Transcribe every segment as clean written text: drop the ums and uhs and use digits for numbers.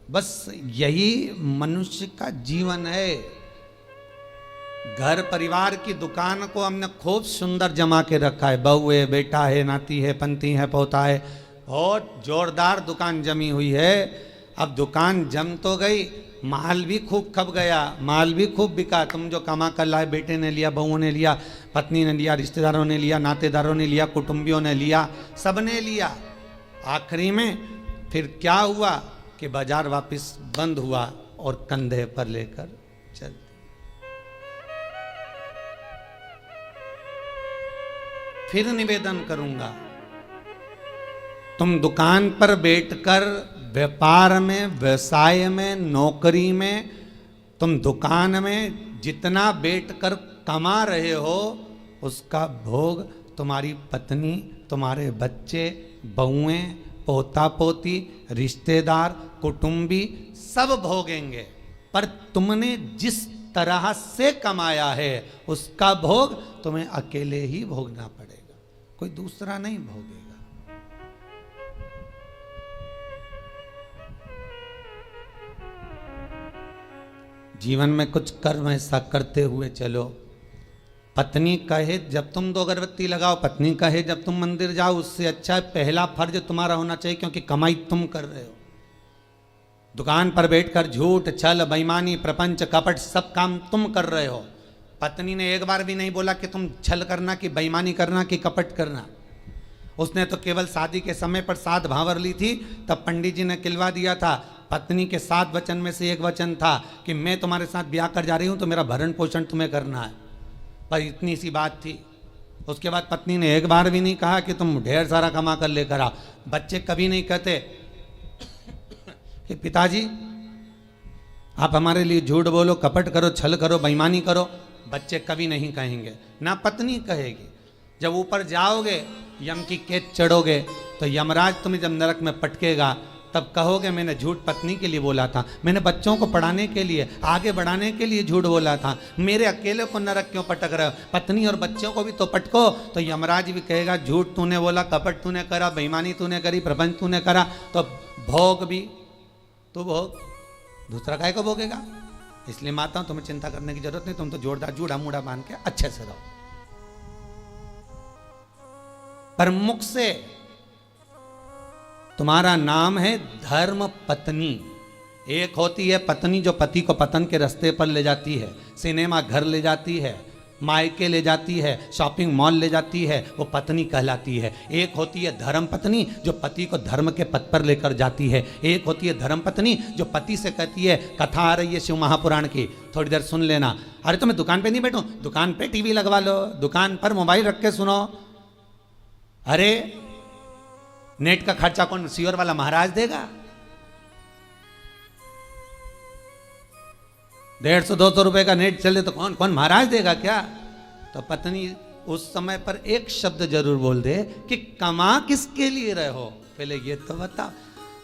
बस यही मनुष्य का जीवन है। घर परिवार की दुकान को हमने खूब सुंदर जमा के रखा है, बहू है, बेटा है, नाती है, पंती है, पोता है, बहुत जोरदार दुकान जमी हुई है। अब दुकान जम तो गई, माल भी खूब खप गया, माल भी खूब बिका। तुम जो कमा कर लाए, बेटे ने लिया, बहुओं ने लिया, पत्नी ने लिया, रिश्तेदारों ने लिया, नातेदारों ने लिया, कुटुंबियों ने लिया, सबने लिया। आखिरी में फिर क्या हुआ कि बाजार वापस बंद हुआ और कंधे पर लेकर चल। फिर निवेदन करूंगा, तुम दुकान पर बैठकर व्यापार में, व्यवसाय में, नौकरी में, तुम दुकान में जितना बैठकर कमा रहे हो उसका भोग तुम्हारी पत्नी, तुम्हारे बच्चे, बहुएं, पोता पोती, रिश्तेदार, कुटुंबी सब भोगेंगे। पर तुमने जिस तरह से कमाया है उसका भोग तुम्हें अकेले ही भोगना पड़ेगा, कोई दूसरा नहीं भोगेगा। जीवन में कुछ कर्म ऐसा करते हुए चलो। पत्नी कहे जब तुम 2 अगरबत्ती लगाओ, पत्नी कहे जब तुम मंदिर जाओ, उससे अच्छा पहला फर्ज तुम्हारा होना चाहिए, क्योंकि कमाई तुम कर रहे हो। दुकान पर बैठकर झूठ, छल, बेईमानी, प्रपंच, कपट सब काम तुम कर रहे हो। पत्नी ने एक बार भी नहीं बोला कि तुम छल करना, कि बेईमानी करना, कि कपट करना। उसने तो केवल शादी के समय पर 7 भावर ली थी, तब पंडित जी ने किलवा दिया था। पत्नी के 7 वचन में से एक वचन था कि मैं तुम्हारे साथ ब्याह कर जा रही हूं तो मेरा भरण पोषण तुम्हें करना है, पर इतनी सी बात थी। उसके बाद पत्नी ने एक बार भी नहीं कहा कि तुम ढेर सारा कमा कर लेकर आओ। बच्चे कभी नहीं कहते कि पिताजी आप हमारे लिए झूठ बोलो, कपट करो, छल करो, बेईमानी करो। बच्चे कभी नहीं कहेंगे, ना पत्नी कहेगी। जब ऊपर जाओगे, यम की कैद चढ़ोगे, तो यमराज तुम्हें जब नरक में पटकेगा तब कहोगे मैंने झूठ पत्नी के लिए बोला था, मैंने बच्चों को पढ़ाने के लिए, आगे बढ़ाने के लिए झूठ बोला था, मेरे अकेले को नरक क्यों पटक रहे हो? पत्नी और बच्चों को भी तो पटको। तो यमराज भी कहेगा झूठ तूने बोला, कपट तूने करा, बेईमानी तूने करी, प्रपंच तूने करा, तो भोग भी तो भोग, दूसरा काहे को भोगेगा? इसलिए माता तुम्हें चिंता करने की जरूरत नहीं, तुम तो जोरदार जूड़ा मूड़ा बांध के अच्छे से रहो। पर मुख से तुम्हारा नाम है धर्म पत्नी। एक होती है पत्नी जो पति को पतन के रास्ते पर ले जाती है, सिनेमा घर ले जाती है, मायके ले जाती है, शॉपिंग मॉल ले जाती है, वो पत्नी कहलाती है। एक होती है धर्म पत्नी जो पति को धर्म के पथ पर लेकर जाती है। एक होती है धर्म पत्नी जो पति से कहती है, कथा आ रही है शिव महापुराण की, थोड़ी देर सुन लेना। अरे तो मैं दुकान पे नहीं बैठूं, दुकान पे टीवी लगवा लो, दुकान पर मोबाइल रख के सुनो। अरे नेट का खर्चा कौन सीवर वाला महाराज देगा? 150-200 रुपए का नेट चले तो कौन कौन महाराज देगा क्या? तो पत्नी उस समय पर एक शब्द जरूर बोल दे कि कमा किसके लिए रहे हो, पहले ये तो बता।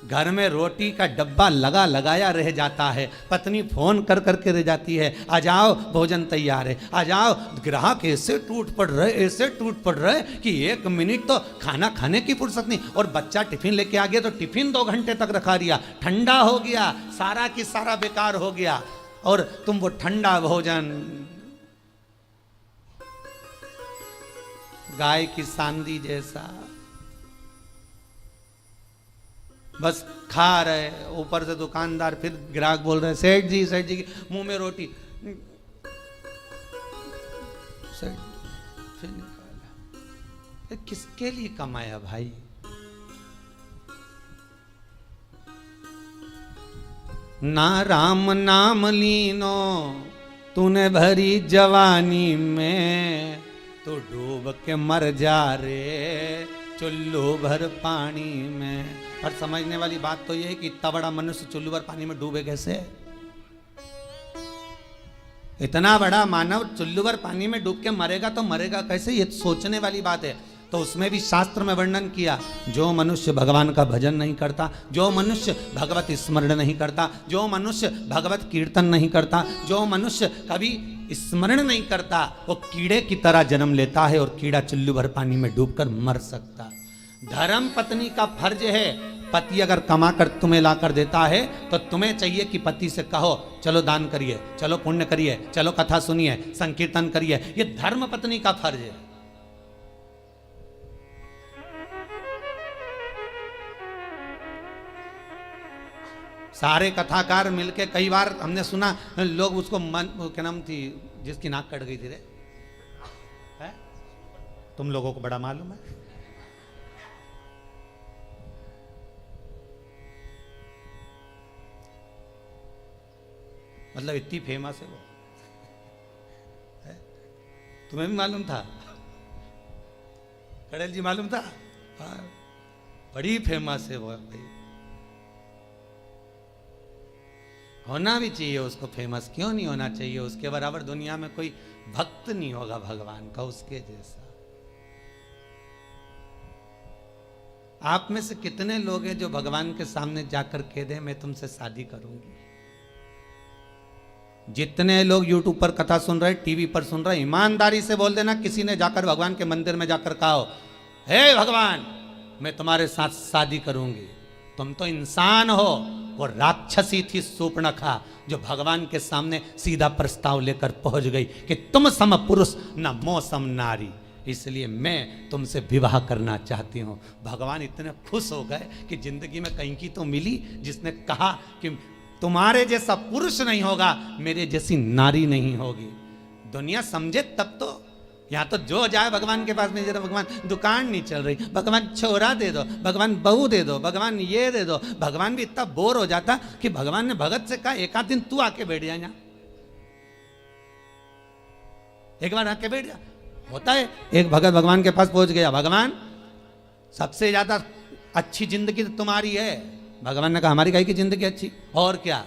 घर में रोटी का डब्बा लगा लगाया रह जाता है, पत्नी फोन कर करके रह जाती है, आ जाओ भोजन तैयार है, आ जाओ। ग्राहक ऐसे टूट पड़ रहे, ऐसे टूट पड़ रहे कि 1 मिनट तो खाना खाने की फुर्सत नहीं। और बच्चा टिफिन लेके आ गया तो टिफिन 2 घंटे तक रखा दिया, ठंडा हो गया, सारा की सारा बेकार हो गया। और तुम वो ठंडा भोजन गाय की सांदी जैसा बस खा रहे, ऊपर से दुकानदार फिर ग्राहक बोल रहे सेठ जी की मुंह में रोटी, सेठ फिर निकाला। किसके लिए कमाया भाई? ना राम नाम लीनो तूने भरी जवानी में, तो डूब के मर जा रे चुल्लू भर पानी में। पर समझने वाली बात तो यह है कि इतना बड़ा मनुष्य चुल्लू भर पानी में डूबे कैसे? इतना बड़ा मानव चुल्लू भर पानी में डूब के मरेगा तो मरेगा कैसे? ये सोचने वाली बात है। तो उसमें भी शास्त्र में वर्णन किया, जो मनुष्य भगवान का भजन नहीं करता, जो मनुष्य भगवत स्मरण नहीं करता, जो मनुष्य भगवत कीर्तन नहीं करता, जो मनुष्य कभी स्मरण नहीं करता, वो कीड़े की तरह जन्म लेता है और कीड़ा चुल्लू भर पानी में डूबकर मर सकता। धर्म पत्नी का फर्ज है पति अगर कमा कर तुम्हें ला कर देता है तो तुम्हें चाहिए कि पति से कहो चलो दान करिए, चलो पुण्य करिए, चलो कथा सुनिए, संकीर्तन करिए। ये धर्म पत्नी का फर्ज है। सारे कथाकार मिलके, कई बार हमने सुना लोग उसको क्या नाम थी जिसकी नाक कट गई थी रे, है? तुम लोगों को बड़ा मालूम है। मतलब इतनी फेमस है वो, है? तुम्हें भी मालूम था? कड़ेल जी मालूम था? हाँ, बड़ी फेमस है वो भाई। होना भी चाहिए उसको फेमस, क्यों नहीं होना चाहिए? उसके बराबर दुनिया में कोई भक्त नहीं होगा भगवान का उसके जैसा। आप में से कितने लोग हैं जो भगवान के सामने जाकर कह दे मैं तुमसे शादी करूंगी? जितने लोग यूट्यूब पर कथा सुन रहे, टीवी पर सुन रहे, ईमानदारी से बोल देना किसी ने जाकर भगवान के मंदिर में जाकर कहा हो हे भगवान मैं तुम्हारे साथ शादी करूंगी। तुम तो इंसान हो, वो राक्षसी थी शूर्पणखा जो भगवान के सामने सीधा प्रस्ताव लेकर पहुंच गई कि तुम सम पुरुष न मो सम नारी, इसलिए मैं तुमसे विवाह करना चाहती हूँ। भगवान इतने खुश हो गए कि जिंदगी में कहीं की तो मिली जिसने कहा कि तुम्हारे जैसा पुरुष नहीं होगा, मेरे जैसी नारी नहीं होगी। दुनिया समझे तब तो। यहाँ तो जो जाए भगवान के पास में, जरा भगवान दुकान नहीं चल रही, भगवान छोरा दे दो, भगवान बहू दे दो, भगवान ये दे दो। भगवान भी इतना बोर हो जाता कि भगवान ने भगत से कहा एक आध दिन तू आके बैठ जा यहाँ, एक बार आके बैठ जा। होता है, एक भगत भगवान के पास पहुंच गया, भगवान सबसे ज्यादा अच्छी जिंदगी तो तुम्हारी है। भगवान ने कहा हमारी काहे की जिंदगी अच्छी, और क्या,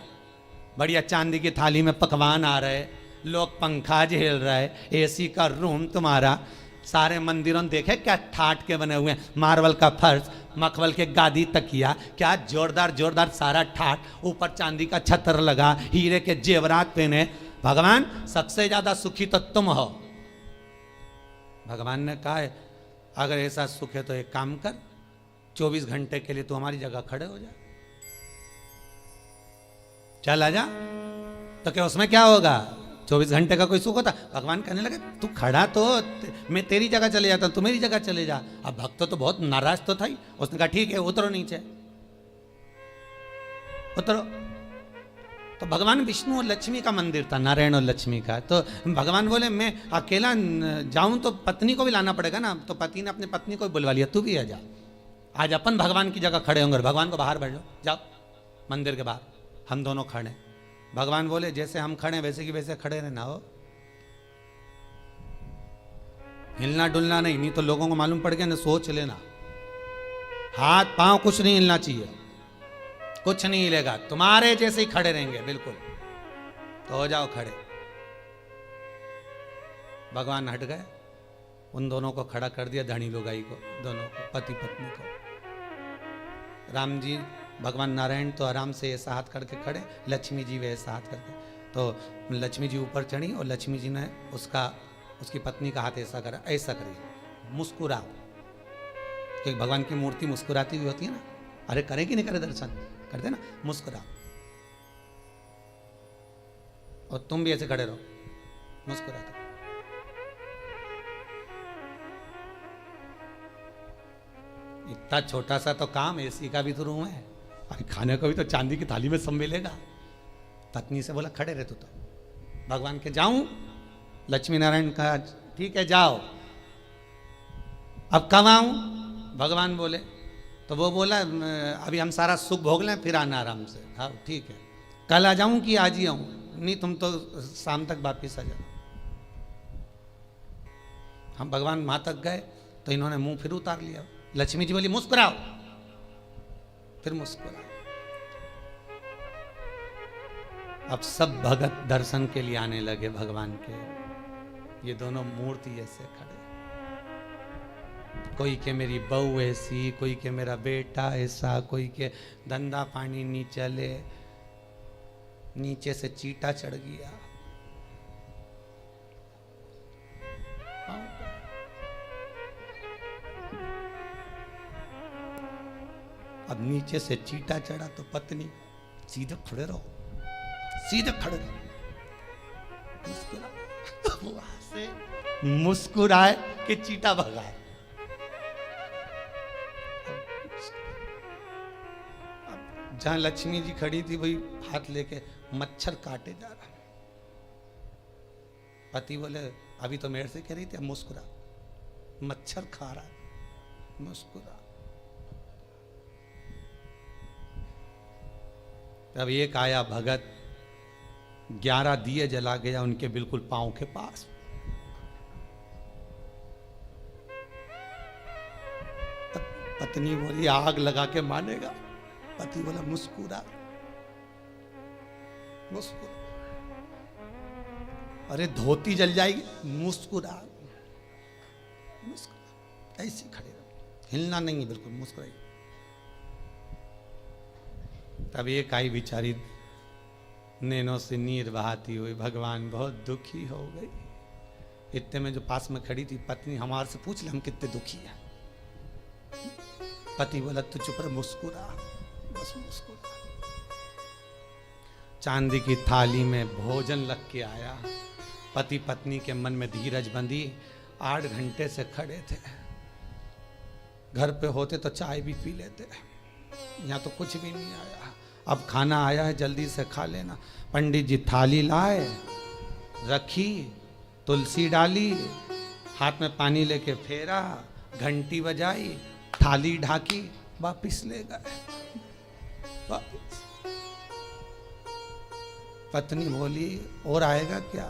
बढ़िया चांदी की थाली में पकवान आ रहे, लोग पंखा झेल रहे, एसी का रूम तुम्हारा, सारे मंदिरों देखे क्या ठाट के बने हुए हैं, मार्बल का फर्श, मखमल के गादी तकिया, क्या जोरदार जोरदार सारा ठाट, ऊपर चांदी का छतर लगा, हीरे के जेवरात पहने। भगवान सबसे ज्यादा सुखी तो तुम हो। भगवान ने कहा है अगर ऐसा सुख है तो एक काम कर, 24 घंटे के लिए तू हमारी जगह खड़े हो जा, चल आजा। तो क्या उसमें क्या होगा, 24 घंटे का कोई सुख होता? भगवान कहने लगे तू खड़ा तो मैं तेरी जगह चले जाता, तू मेरी जगह चले जा। अब भक्त तो बहुत नाराज तो था ही, उसने कहा ठीक है उतरो नीचे, उतरो। तो भगवान विष्णु और लक्ष्मी का मंदिर था, नारायण और लक्ष्मी का। तो भगवान बोले मैं अकेला जाऊं तो पत्नी को भी लाना पड़ेगा ना, तो पति ने अपनी पत्नी को बुलवा लिया, तू भी आ जा, आज अपन भगवान की जगह खड़े होंगे। भगवान को बाहर बैठो, जाओ मंदिर के बाहर, हम दोनों खड़े। भगवान बोले जैसे हम खड़े वैसे की वैसे खड़े रहना हो, हिलना डुलना नहीं, नहीं तो लोगों को मालूम पड़ गया ना, सोच लेना। हाथ पांव कुछ नहीं हिलना चाहिए, कुछ नहीं हिलेगा, तुम्हारे जैसे ही खड़े रहेंगे बिल्कुल। तो हो जाओ खड़े। भगवान हट गए, उन दोनों को खड़ा कर दिया, धनी लोगाई को, दोनों को, पति पत्नी को। राम जी भगवान नारायण तो आराम से ऐसा हाथ करके खड़े, लक्ष्मी जी वे ऐसा हाथ करके। तो लक्ष्मी जी ऊपर चढ़ी और लक्ष्मी जी ने उसकी पत्नी का हाथ ऐसा करा, ऐसा करिए, मुस्कुरा, क्योंकि भगवान की मूर्ति मुस्कुराती हुई होती है ना। अरे करें कि नहीं करे दर्शन, करते ना, मुस्कुरा। और तुम भी ऐसे खड़े रहो, मुस्कुराते। इतना छोटा सा तो काम, एसी का भी तो रूम है, अरे खाने को भी तो चांदी की थाली में सब मिलेगा। पत्नी से बोला खड़े रहे तो भगवान के जाऊं, लक्ष्मी नारायण का ठीक है जाओ, अब कब आऊं? भगवान बोले, तो वो बोला अभी हम सारा सुख भोग लें फिर आना आराम से। हाँ ठीक है, कल आ जाऊं कि आज ही आऊं? नहीं तुम तो शाम तक वापिस आ जाओ। हम भगवान वहां तक गए तो इन्होंने मुंह फिर उतार लिया। लक्ष्मी जी बोली मुस्कुराओ, फिर मुस्कुराओ। अब सब भगत दर्शन के लिए आने लगे भगवान के। ये दोनों मूर्ति ऐसे खड़े, कोई के मेरी बहू ऐसी, कोई के मेरा बेटा ऐसा, कोई के धंधा पानी नहीं चले, नीचे से चीटा चढ़ गया। अब नीचे से चीटा चढ़ा तो पत्नी सीधे खड़े रहो, सीधे खड़े रहो, मुस्कुरा। वहां से मुस्कुराए कि चीटा भगाए। जहां लक्ष्मी जी खड़ी थी वही हाथ लेके मच्छर काटे जा रहा। पति बोले अभी तो मेरे से कह रही थी, अब मुस्कुरा, मच्छर खा रहा, मुस्कुरा। तब एक आया भगत, 11 दिए जला गया उनके बिल्कुल पांव के पास। पत्नी बोली आग लगा के मानेगा। पति बोला मुस्कुरा, मुस्कुरा। अरे धोती जल जाएगी, मुस्कुरा, मुस्कुरा। ऐसी खड़े रहो, हिलना नहीं है, बिल्कुल मुस्कुराई। तब एक आई बेचारी नैनों से नीर बहाती हुई, भगवान बहुत दुखी हो गई। इतने में जो पास में खड़ी थी पत्नी, हमारे से पूछ ले हम कितने दुखी हैं। पति बोला तू चुप रह, मुस्कुरा, बस मुस्कुरा। चांदी की थाली में भोजन रख के आया। पति पत्नी के मन में धीरज बंधी। 8 घंटे से खड़े थे। घर पे होते तो चाय भी पी लेते, यहाँ तो कुछ भी नहीं आया। अब खाना आया है, जल्दी से खा लेना। पंडित जी थाली लाए, रखी, तुलसी डाली, हाथ में पानी लेके फेरा, घंटी बजाई, थाली ढाकी, वापिस ले गए। वापिस। पत्नी बोली और आएगा क्या?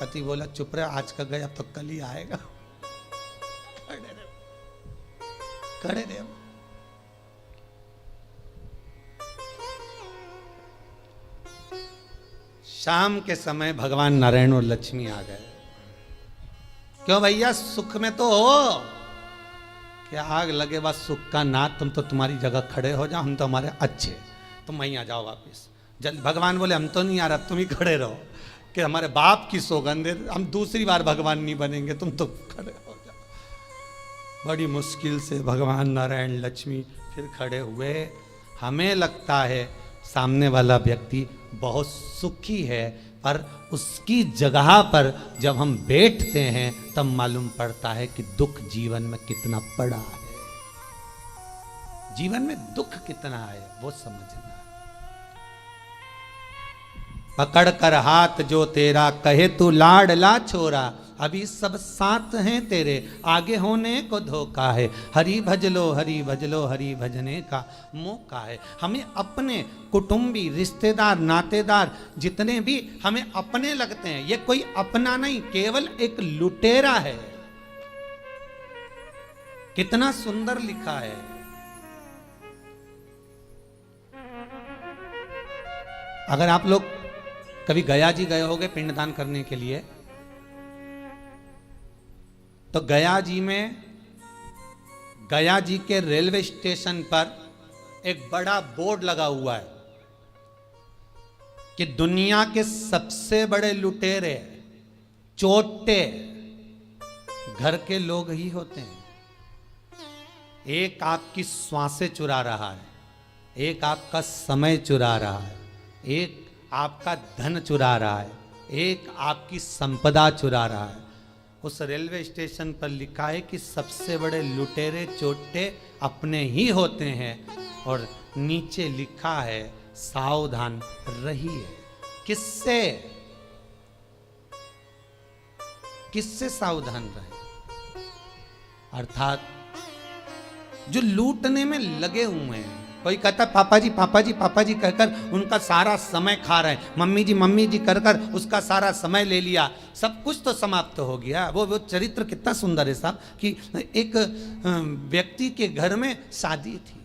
पति बोला चुप रहे, आज का गया अब तो कल ही आएगा। खड़े रहे। शाम के समय भगवान नारायण और लक्ष्मी आ गए। क्यों भैया, सुख में तो हो, क्या आग लगे बस सुख का नाथ, तुम तो तुम्हारी जगह खड़े हो जाओ, हम तो हमारे अच्छे, तुम वहीं आ जाओ वापिस। जल्द। भगवान बोले हम तो नहीं आ रहा, तुम ही खड़े रहो, कि हमारे बाप की सौगंध है, हम दूसरी बार भगवान नहीं बनेंगे, तुम तो खड़े हो जाओ। बड़ी मुश्किल से भगवान नारायण लक्ष्मी फिर खड़े हुए। हमें लगता है सामने वाला व्यक्ति बहुत सुखी है, पर उसकी जगह पर जब हम बैठते हैं तब मालूम पड़ता है कि दुख जीवन में कितना पड़ा है। जीवन में दुख कितना है वो समझना। पकड़ कर हाथ जो तेरा, कहे तू लाडला छोरा, अभी सब साथ हैं तेरे, आगे होने को धोखा है। हरि भज लो, हरि भज लो, हरि भजने का मौका है। हमें अपने कुटुंबी, रिश्तेदार, नातेदार जितने भी हमें अपने लगते हैं, ये कोई अपना नहीं, केवल एक लुटेरा है। कितना सुंदर लिखा है। अगर आप लोग कभी गया जी गए होगे पिंडदान करने के लिए, तो गया जी में, गया जी के रेलवे स्टेशन पर एक बड़ा बोर्ड लगा हुआ है कि दुनिया के सबसे बड़े लुटेरे, चोटे घर के लोग ही होते हैं। एक आपकी श्वासें चुरा रहा है, एक आपका समय चुरा रहा है, एक आपका धन चुरा रहा है, एक आपकी संपदा चुरा रहा है। उस रेलवे स्टेशन पर लिखा है कि सबसे बड़े लुटेरे चोटे अपने ही होते हैं, और नीचे लिखा है सावधान रहिए। किससे? किससे सावधान रहे? अर्थात जो लूटने में लगे हुए हैं। कोई कहता पापा जी पापा जी पापा जी कहकर उनका सारा समय खा रहे हैं, मम्मी जी कर कर उसका सारा समय ले लिया, सब कुछ तो समाप्त हो गया। वो चरित्र कितना सुंदर है साहब, कि एक व्यक्ति के घर में शादी थी,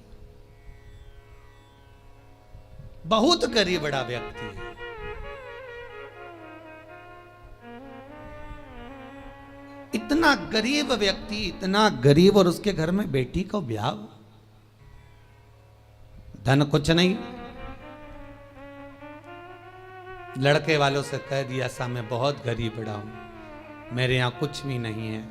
बहुत गरीब बड़ा व्यक्ति है, इतना गरीब व्यक्ति, इतना गरीब, और उसके घर में बेटी को ब्याह, धन कुछ नहीं। लड़के वालों से कह दिया सा मैं बहुत गरीब बड़ा हूं, मेरे यहां कुछ भी नहीं है।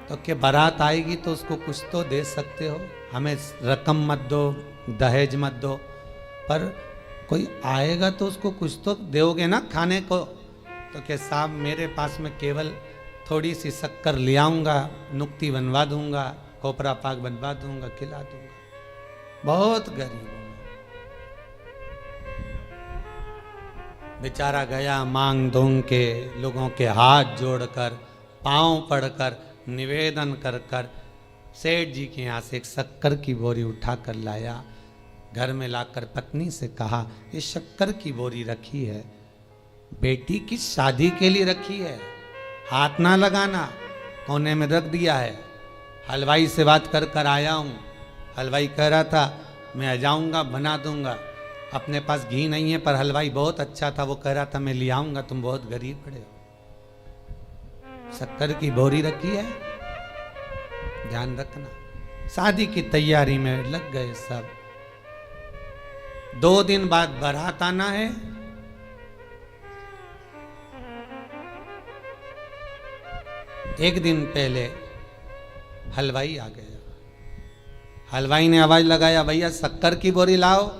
तो क्या बारात आएगी तो उसको कुछ तो दे सकते हो, हमें रकम मत दो, दहेज मत दो, पर कोई आएगा तो उसको कुछ तो दोगे ना खाने को। तो क्या साहब मेरे पास में केवल थोड़ी सी शक्कर ले आऊँगा, नुक्ति बनवा दूंगा, खोपरा पाक बनवा दूंगा, खिला दूंगा। बहुत गरीब हूँ बेचारा गया मांग धोंग के, लोगों के हाथ जोड़कर, पांव पड़कर, निवेदन कर कर सेठ जी के यहाँ से एक शक्कर की बोरी उठा कर लाया। घर में लाकर पत्नी से कहा, ये शक्कर की बोरी रखी है, बेटी की शादी के लिए रखी है, हाथ ना लगाना। कोने में रख दिया है। हलवाई से बात कर कर आया हूँ। हलवाई कह रहा था मैं आ जाऊँगा, बना दूंगा। अपने पास घी नहीं है, पर हलवाई बहुत अच्छा था, वो कह रहा था मैं ले आऊँगा, तुम बहुत गरीब पड़े हो। शक्कर की बोरी रखी है, ध्यान रखना। शादी की तैयारी में लग गए सब। 2 दिन बाद बारात आना है। एक दिन पहले हलवाई आ गया। हलवाई ने आवाज लगाया, भैया शक्कर की बोरी लाओ।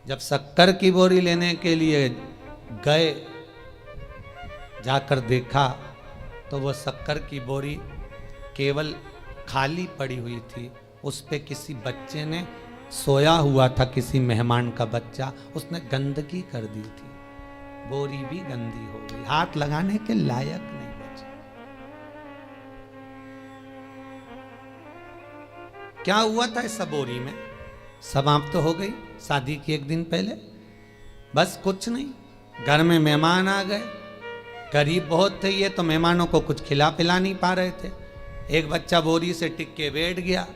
जब शक्कर की बोरी लेने के लिए गए, जाकर देखा तो वो शक्कर की बोरी केवल खाली पड़ी हुई थी। उस पे किसी बच्चे ने सोया हुआ था, किसी मेहमान का बच्चा, उसने गंदगी कर दी थी। बोरी भी गंदी हो गई, हाथ लगाने के लायक नहीं बची। क्या हुआ था इस बोरी में? समाप्त तो हो गई शादी की एक दिन पहले। बस कुछ नहीं, घर में मेहमान आ गए, गरीब बहुत थे ये, तो मेहमानों को कुछ खिला पिला नहीं पा रहे थे। एक बच्चा बोरी से टिक के बैठ गया,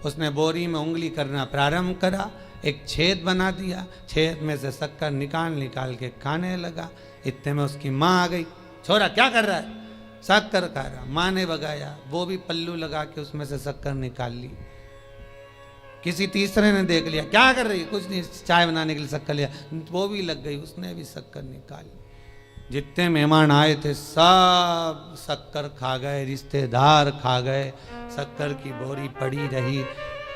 उसने बोरी में उंगली करना प्रारंभ करा, एक छेद बना दिया, छेद में से शक्कर निकाल के खाने लगा। इतने में उसकी माँ आ गई, छोरा क्या कर रहा है? शक्कर खा रहा। माँ ने भगाया, वो भी पल्लू लगा के उसमें से शक्कर निकाल ली। किसी तीसरे ने देख लिया, क्या कर रही? कुछ नहीं, चाय बनाने के लिए शक्कर लिया, वो भी लग गई, उसने भी शक्कर निकाली। जितने मेहमान आए थे सब शक्कर खा गए, रिश्तेदार खा गए, शक्कर की बोरी पड़ी रही।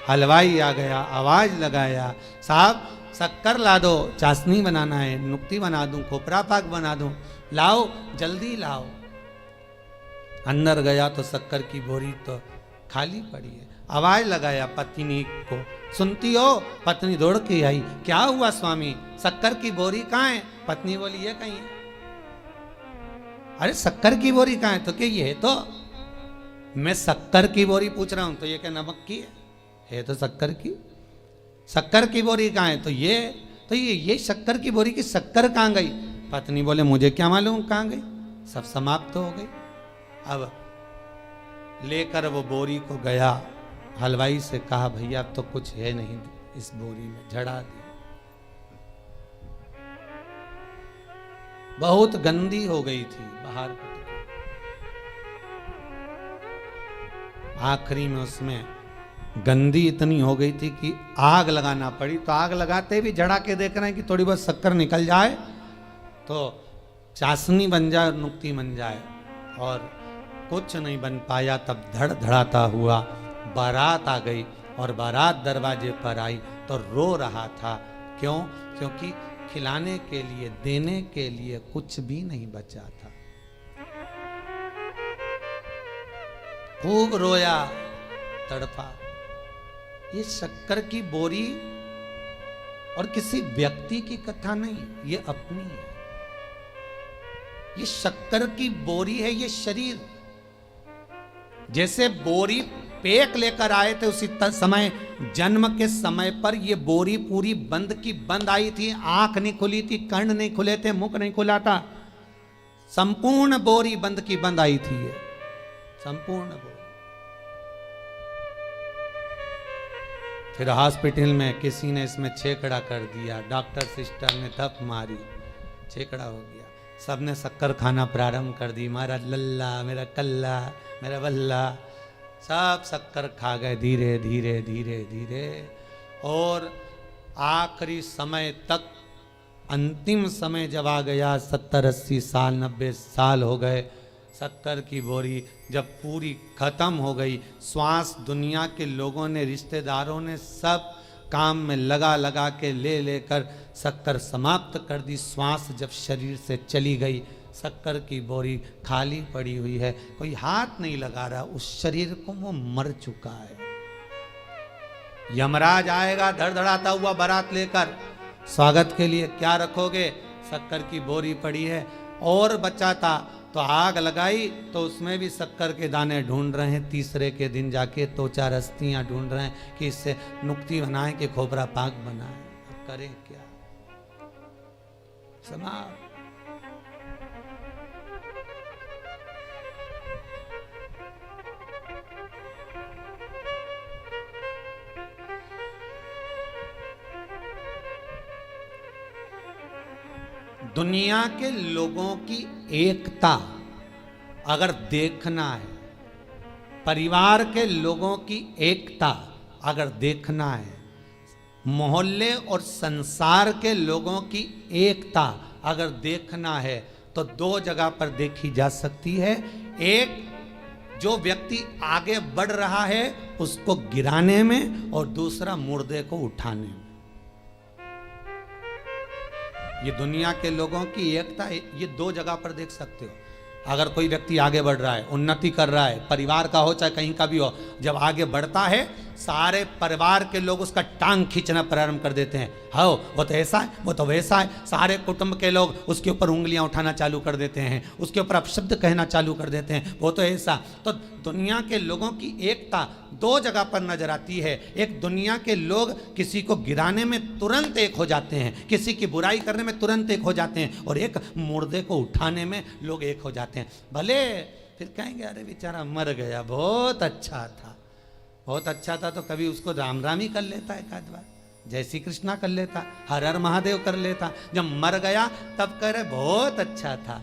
हलवाई आ गया, आवाज लगाया, साहब शक्कर ला दो, चाशनी बनाना है, नुक्ती बना दूं, खोपरा पाक बना दूं, लाओ जल्दी लाओ। अंदर गया तो शक्कर की बोरी तो खाली पड़ी है। आवाज लगाया पत्नी को, सुनती हो? पत्नी दौड़ के आई, क्या हुआ स्वामी, शक्कर की बोरी कहाँ है? पत्नी बोली ये कहीं है। अरे शक्कर की बोरी कहाँ है? तो क्या ये है? तो मैं शक्कर की बोरी पूछ रहा हूं, तो ये क्या नमक की है तो शक्कर की। शक्कर की बोरी कहाँ है? तो ये शक्कर की बोरी की शक्कर कहाँ गई? पत्नी बोले मुझे क्या मालूम कहाँ गई, सब समाप्त हो गई। अब लेकर वो बोरी को गया, हलवाई से कहा भैया अब तो कुछ है नहीं इस बोरी में, झड़ा दी। बहुत गंदी हो गई थी बाहर। आखिरी में उसमें गंदी इतनी हो गई थी कि आग लगाना पड़ी। तो आग लगाते भी झड़ा के देख रहे हैं कि थोड़ी बहुत शक्कर निकल जाए तो चाशनी बन जाए और नुक्ती बन जाए, और कुछ नहीं बन पाया। तब धड़धड़ाता हुआ बारात आ गई, और बारात दरवाजे पर आई तो रो रहा था। क्यों? क्योंकि खिलाने के लिए, देने के लिए कुछ भी नहीं बचा था। खूब रोया, तड़पा। ये शक्कर की बोरी और किसी व्यक्ति की कथा नहीं, ये अपनी है। ये शक्कर की बोरी है, ये शरीर। जैसे बोरी पेक लेकर आए थे उसी समय, जन्म के समय पर ये बोरी पूरी बंद की बंद आई थी। आंख नहीं खुली थी, कर्ण नहीं खुले थे, मुख नहीं खुला था, संपूर्ण बोरी बंद की बंद आई थी। ये संपूर्ण बोरी। फिर हॉस्पिटल में किसी ने इसमें छेकड़ा कर दिया, डॉक्टर सिस्टर ने धप मारी, छेकड़ा हो गया। सबने शक्कर खाना प्रारंभ कर दी, मेरा लल्ला, मेरा कल्ला, मेरा बल्ला, सब शक्कर खा गए धीरे धीरे धीरे धीरे। और आखिरी समय तक, अंतिम समय जब आ गया, 70-80 साल 90 साल हो गए, शक्कर की बोरी जब पूरी खत्म हो गई, श्वास दुनिया के लोगों ने, रिश्तेदारों ने सब काम में लगा लगा के ले लेकर शक्कर समाप्त कर दी। श्वास जब शरीर से चली गई, शक्कर की बोरी खाली पड़ी हुई है, कोई हाथ नहीं लगा रहा उस शरीर को, वो मर चुका है। यमराज आएगा धड़धड़ाता हुआ बारात लेकर, स्वागत के लिए क्या रखोगे? शक्कर की बोरी पड़ी है। और बचा था तो आग लगाई तो उसमें भी शक्कर के दाने ढूंढ रहे हैं। तीसरे के दिन जाके तो चार अस्थियां ढूंढ रहे हैं कि इससे नुक्ति बनाएं कि खोपरा पाक बनाएं। अब करें क्या? समाप्त। दुनिया के लोगों की एकता अगर देखना है, परिवार के लोगों की एकता अगर देखना है, मोहल्ले और संसार के लोगों की एकता अगर देखना है, तो दो जगह पर देखी जा सकती है। एक, जो व्यक्ति आगे बढ़ रहा है उसको गिराने में, और दूसरा मुर्दे को उठाने में। ये दुनिया के लोगों की एकता, ये दो जगह पर देख सकते हो। अगर कोई व्यक्ति आगे बढ़ रहा है, उन्नति कर रहा है, परिवार का हो चाहे कहीं का भी हो, जब आगे बढ़ता है सारे परिवार के लोग उसका टांग खींचना प्रारंभ कर देते हैं। हो वो तो ऐसा है, वो तो वैसा है। सारे कुटुंब के लोग उसके ऊपर उंगलियां उठाना चालू कर देते हैं, उसके ऊपर अपशब्द कहना चालू कर देते हैं, वो तो ऐसा। तो दुनिया के लोगों की एकता दो जगह पर नजर आती है। एक, दुनिया के लोग किसी को गिराने में तुरंत एक हो जाते हैं, किसी की बुराई करने में तुरंत एक हो जाते हैं, और एक, मुर्दे को उठाने में लोग एक हो जाते हैं। भले फिर कहेंगे अरे बेचारा मर गया, बहुत अच्छा था, बहुत अच्छा था, तो कभी उसको राम राम ही कर लेता एक आध बार, जय श्री कृष्णा कर लेता, हर हर महादेव कर लेता। जब मर गया तब कह रहे बहुत अच्छा था।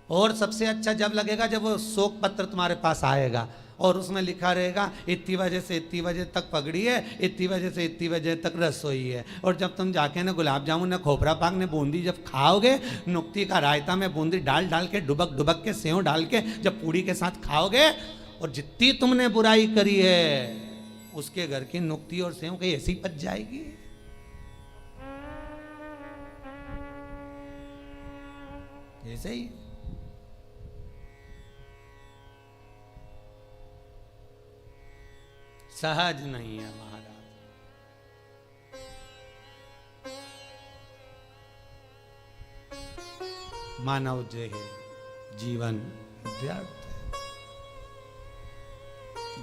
और सबसे अच्छा जब लगेगा जब वो शोक पत्र तुम्हारे पास आएगा और उसमें लिखा रहेगा इतनी बजे से इतनी बजे तक पगड़ी है, इतनी बजे से इतनी बजे तक रसोई है। और जब तुम जाके ना गुलाब जामुन, ना खोपरा पाक, ने बूंदी जब खाओगे, नुक्ति का रायता में बूंदी डाल डाल के, डुबक डुबक के, सेव डाल के जब पूड़ी के साथ खाओगे, और जितनी तुमने बुराई करी है उसके घर की नुक्ति और सेव कहीं ऐसी पच जाएगी। ऐसे ही सहज नहीं है महाराज। मानव जो है जीवन व्यर्थ है।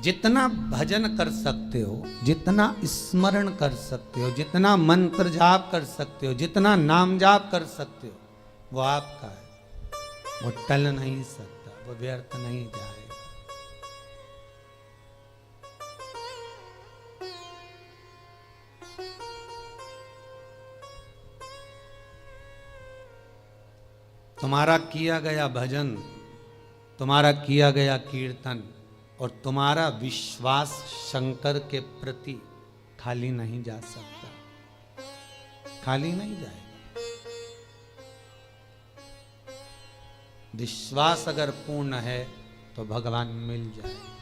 जितना भजन कर सकते हो, जितना स्मरण कर सकते हो, जितना मंत्र जाप कर सकते हो, जितना नाम जाप कर सकते हो, वो आपका है। वो टल नहीं सकता, वो व्यर्थ नहीं जाएगा। तुम्हारा किया गया भजन, तुम्हारा किया गया कीर्तन और तुम्हारा विश्वास शंकर के प्रति खाली नहीं जा सकता, खाली नहीं जाएगा। विश्वास अगर पूर्ण है तो भगवान मिल जाएगा।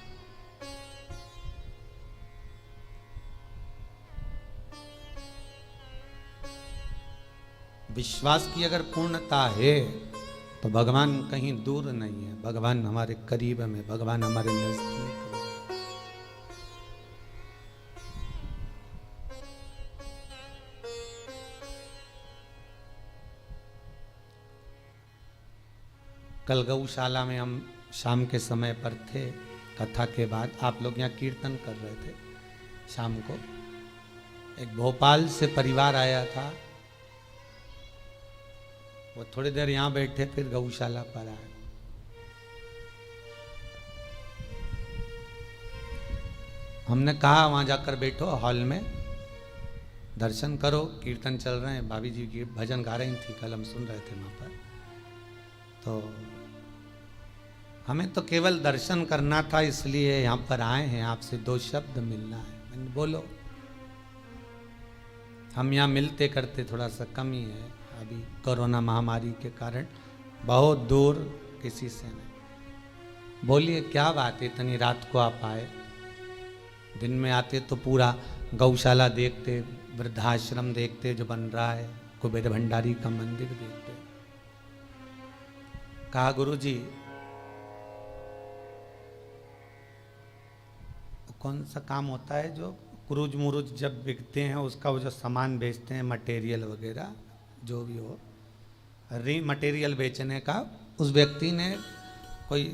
विश्वास की अगर पूर्णता है तो भगवान कहीं दूर नहीं है, भगवान हमारे करीब में, भगवान हमारे नजदीक में। कल गौशाला में हम शाम के समय पर थे, कथा के बाद आप लोग यहाँ कीर्तन कर रहे थे। शाम को एक भोपाल से परिवार आया था, वो थोड़ी देर यहाँ बैठे फिर गौशाला पर आए। हमने कहा वहाँ जाकर बैठो हॉल में, दर्शन करो, कीर्तन चल रहे हैं, भाभी जी की भजन गा रही थी, कल हम सुन रहे थे वहाँ पर। तो हमें तो केवल दर्शन करना था, इसलिए यहाँ पर आए हैं, आपसे दो शब्द मिलना है। मैंने बोलो, हम यहाँ मिलते करते थोड़ा सा कम ही है, अभी कोरोना महामारी के कारण बहुत दूर किसी से नहीं। बोलिए क्या बात है, इतनी रात को आप आए? दिन में आते तो पूरा गौशाला देखते, वृद्धाश्रम देखते जो बन रहा है, कुबेर भंडारी का मंदिर देखते। कहा गुरुजी कौन सा काम होता है जो क्रूज मुरूज जब बिकते हैं उसका वो जो सामान बेचते हैं, मटेरियल वगैरह जो भी हो, री मटेरियल बेचने का, उस व्यक्ति ने कोई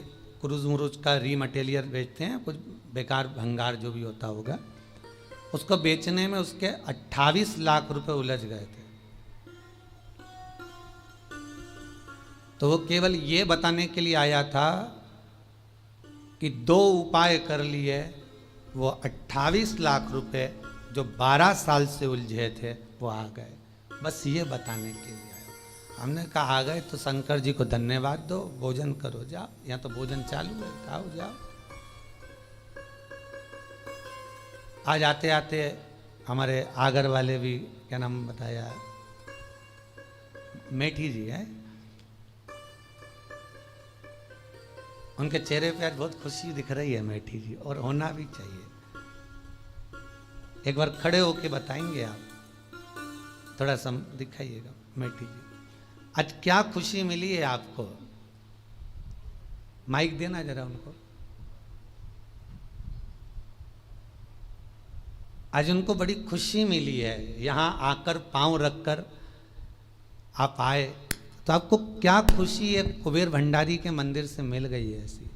क्रूज मुरूज का री मटेरियल बेचते हैं, कुछ बेकार भंगार जो भी होता होगा, उसको बेचने में उसके 28 लाख रुपए उलझ गए थे। तो वो केवल ये बताने के लिए आया था कि 2 उपाय कर लिए, वो 28 लाख रुपए जो 12 साल से उलझे थे वो आ गए, बस ये बताने के लिए आया। हमने कहा आ गए तो शंकर जी को धन्यवाद दो, भोजन करो, जाओ, यहाँ तो भोजन चालू है, खाओ जाओ। आज आते आते हमारे आगर वाले भी, क्या नाम बताया, मेठी जी है, उनके चेहरे पे आज बहुत खुशी दिख रही है मेठी जी, और होना भी चाहिए। एक बार खड़े होके बताएंगे आप, थोड़ा सा दिखाइएगा मेठी जी, आज क्या खुशी मिली है आपको? माइक देना जरा उनको। आज उनको बड़ी खुशी मिली है, यहां आकर पांव रखकर आप आए, तो आपको क्या खुशी है कुबेर भंडारी के मंदिर से मिल गई है ऐसी?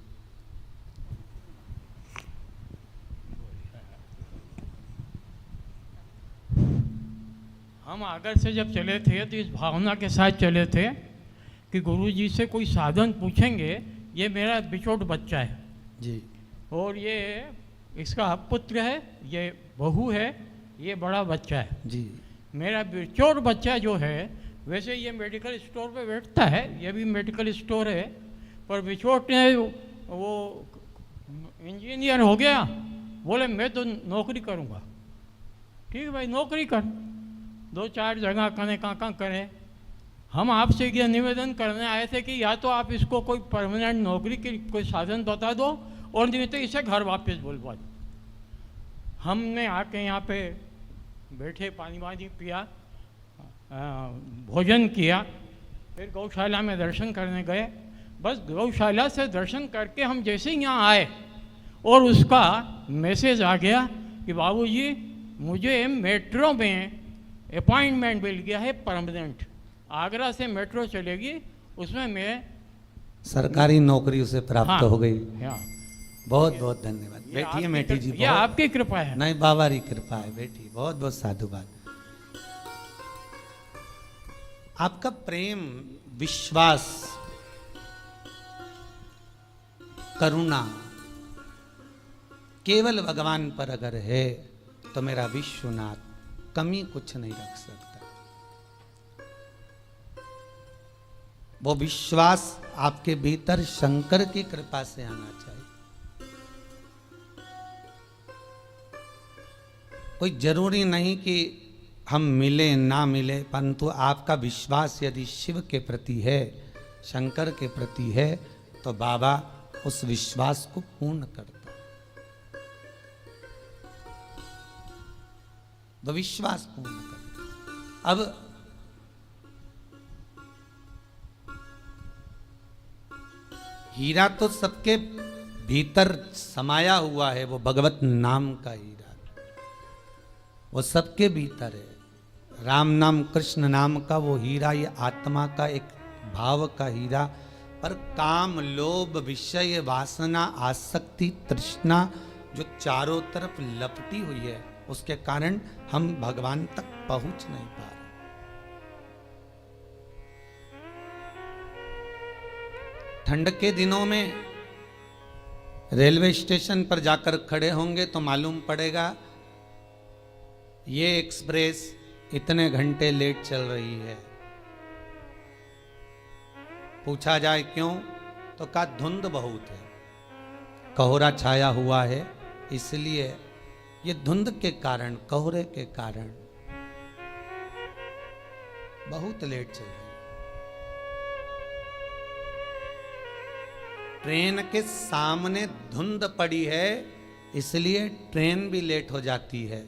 हम आगर से जब चले थे तो इस भावना के साथ चले थे कि गुरुजी से कोई साधन पूछेंगे, ये मेरा बिछोट बच्चा है जी, और ये इसका पुत्र है, ये बहू है, ये बड़ा बच्चा है जी, मेरा बिछोट बच्चा जो है, वैसे ये मेडिकल स्टोर पे बैठता है, ये भी मेडिकल स्टोर है, पर बिछोट ने वो इंजीनियर हो गया, बोले मैं तो नौकरी करूँगा। ठीक है भाई, नौकरी कर, 2-4 जगह करें, कहाँ करें। हम आपसे ये निवेदन करने आए थे कि या तो आप इसको कोई परमानेंट नौकरी की कोई साधन बता दो, और नहीं तो इसे घर वापस बुलवा दो। हमने आके यहाँ पे बैठे, पानी वानी पिया, भोजन किया, फिर गौशाला में दर्शन करने गए। बस गौशाला से दर्शन करके हम जैसे ही यहाँ आए और उसका मैसेज आ गया कि बाबूजी मुझे मेट्रो में अपॉइंटमेंट मिल गया है परमानेंट, आगरा से मेट्रो चलेगी, उसमें मैं सरकारी नौकरी उसे प्राप्त हाँ, हो गई। हाँ, बहुत बहुत धन्यवाद। बैठिए मेठी जी, ये आपकी कृपा है। नहीं बाबा की कृपा है, बैठिए, बहुत बहुत साधुवाद। आपका प्रेम, विश्वास, करुणा केवल भगवान पर अगर है तो मेरा विश्वनाथ कमी कुछ नहीं रख सकता। वो विश्वास आपके भीतर शंकर की कृपा से आना चाहिए। कोई जरूरी नहीं कि हम मिले ना मिले, परंतु आपका विश्वास यदि शिव के प्रति है, शंकर के प्रति है, तो बाबा उस विश्वास को पूर्ण करता। तो विश्वास पूर्ण करता। अब हीरा तो सबके भीतर समाया हुआ है, वो भगवत नाम का हीरा, वो सबके भीतर है। राम नाम, कृष्ण नाम का वो हीरा, ये आत्मा का एक भाव का हीरा, पर काम, लोभ, विषय, वासना, आसक्ति, तृष्णा जो चारों तरफ लपटी हुई है, उसके कारण हम भगवान तक पहुंच नहीं पा रहे। ठंड के दिनों में रेलवे स्टेशन पर जाकर खड़े होंगे तो मालूम पड़ेगा ये एक्सप्रेस इतने घंटे लेट चल रही है। पूछा जाए क्यों, तो कहा धुंध बहुत है, कोहरा छाया हुआ है, इसलिए ये धुंध के कारण, कोहरे के कारण बहुत लेट चल रही है। ट्रेन के सामने धुंध पड़ी है, इसलिए ट्रेन भी लेट हो जाती है।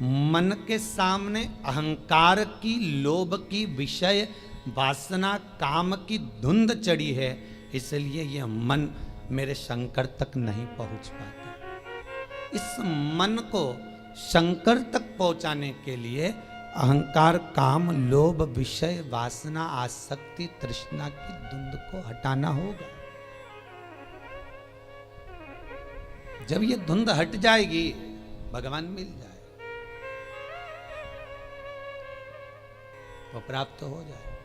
मन के सामने अहंकार की, लोभ की, विषय वासना, काम की धुंध चढ़ी है, इसलिए यह मन मेरे शंकर तक नहीं पहुंच पाता। इस मन को शंकर तक पहुंचाने के लिए अहंकार, काम, लोभ, विषय, वासना, आसक्ति, तृष्णा की धुंध को हटाना होगा। जब ये धुंध हट जाएगी, भगवान मिल जाए, वो प्राप्त हो जाए।